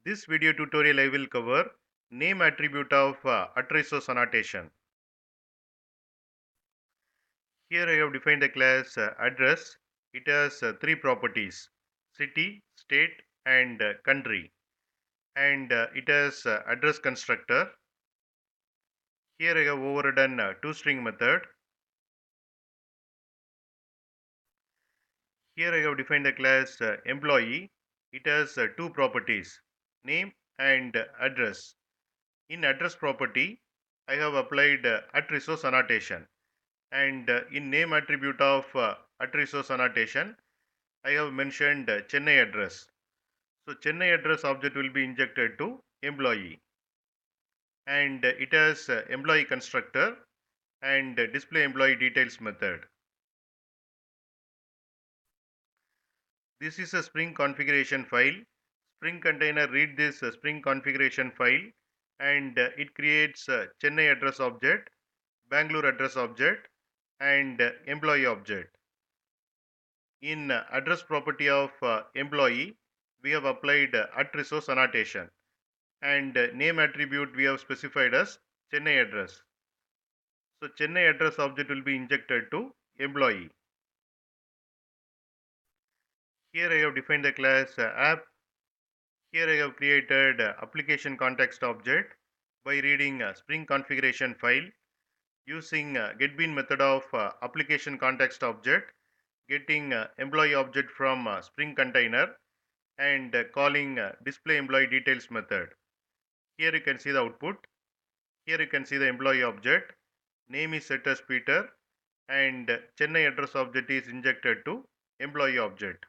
This video tutorial I will cover name attribute of resource annotation. Here I have defined the class address. It has three properties: city, state, and country. And it has address constructor. Here I have overridden toString method. Here I have defined the class employee. It has two properties: name and address. In address property, I have applied @resource annotation, and in name attribute of @resource annotation, I have mentioned Chennai address. So Chennai address object will be injected to employee, and it has employee constructor and display employee details method. This is a Spring configuration file. Spring container read this Spring configuration file, and it creates Chennai address object, Bangalore address object, and employee object. In address property of employee, we have applied @resource annotation, and name attribute we have specified as Chennai address. So Chennai address object will be injected to employee. Here I have defined the class app. Here I have created application context object by reading Spring configuration file using getBean method of application context object, getting employee object from Spring container, and calling display employee details method. Here you can see the output. Here you can see the employee object. Name is set as Peter, and Chennai address object is injected to employee object.